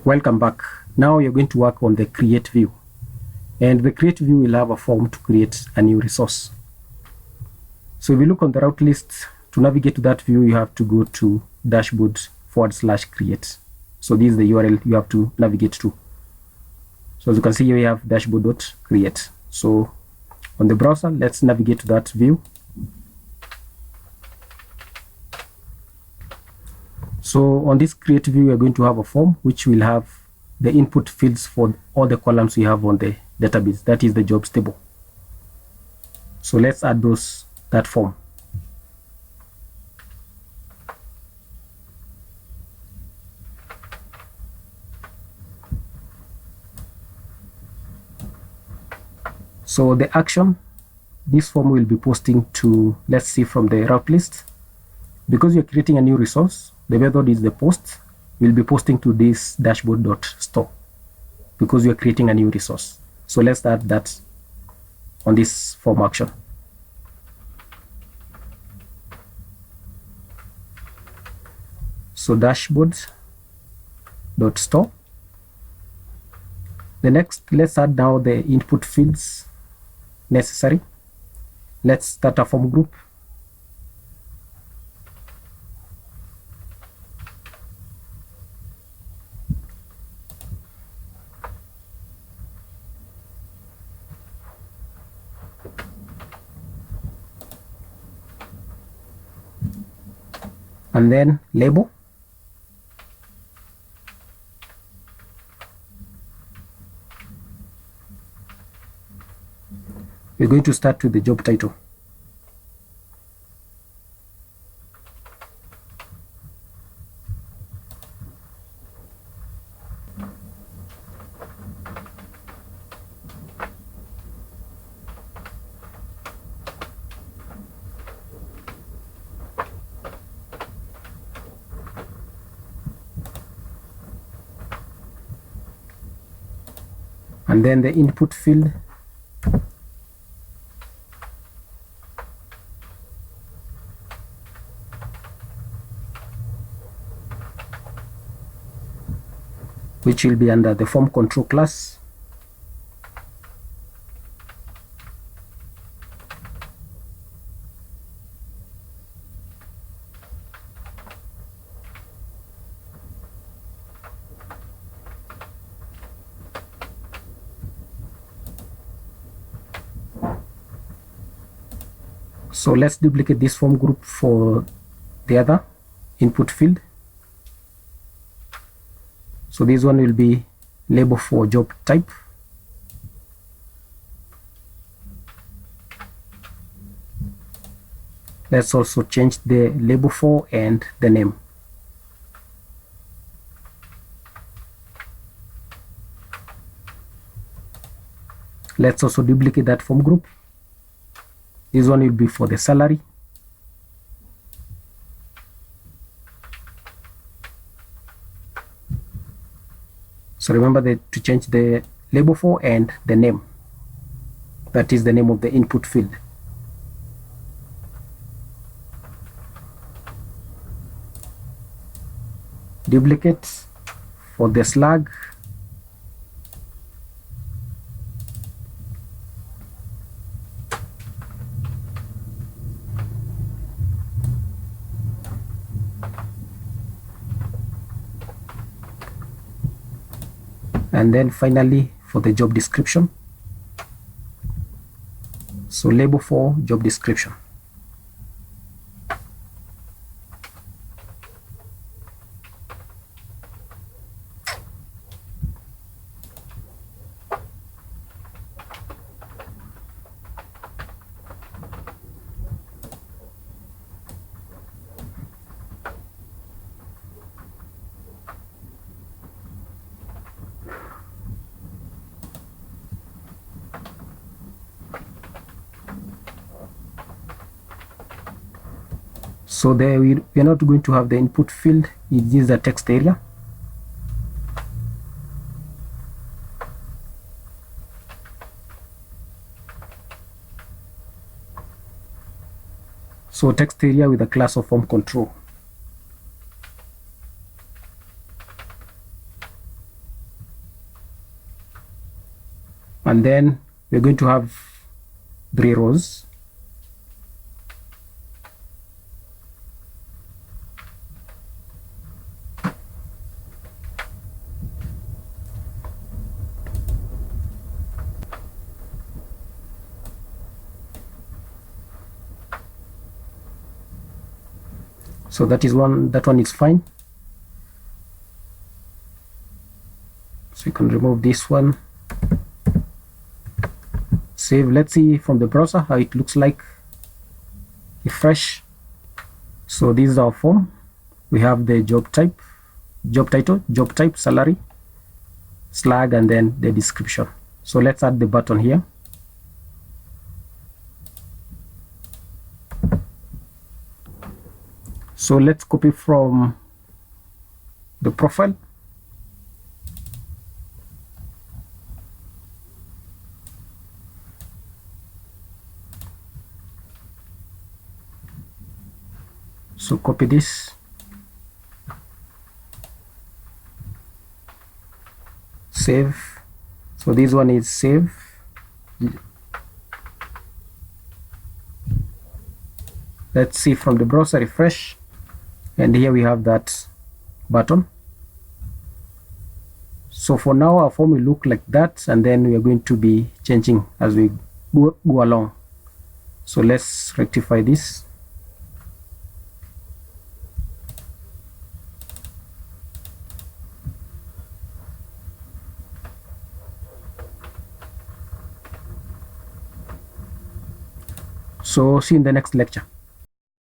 Welcome back. Now you're going to work on the create view, and the create view will have a form to create a new resource. So if you look on the route list, to navigate to that view you have to go to dashboard/create. So this is the URL you have to navigate to. So as you can see here we have dashboard.create. So on the browser, let's navigate to that view. So on this create view, we're going to have a form which will have the input fields for all the columns we have on the database. That is the jobs table. So let's add that form. So the action, this form will be posting to, let's see from the route list. Because you're creating a new resource, the method is the post. We'll be posting to this dashboard.store because you're creating a new resource. So let's add that on this form action. So dashboard.store. The next, let's add now the input fields necessary. Let's start a form group. And then label. We're going to start with the job title. And then the input field, which will be under the form control class. So let's duplicate this form group for the other input field. So this one will be label for job type. Let's also change the label for and the name. Let's also duplicate that form group. This one will be for the salary. So remember to change the label for and the name. That is the name of the input field. Duplicate for the slug. And then finally for the job description. So label for job description. So there we are not going to have the input field. It is a text area. So text area with a class of form control. and then we're going to have 3 rows. So that one is fine. So you can remove this one, save. Let's see from the browser how it looks like. Refresh. So this is our form. We have the job type, job title, job type, salary, slag, and then the description. So let's add the button here. So let's copy from the profile. So copy this. Save. So this one is save. Let's see from the browser, refresh. And here we have that button. So for now our form will look like that, and then we are going to be changing as we go along. So let's rectify this. So see you in the next lecture.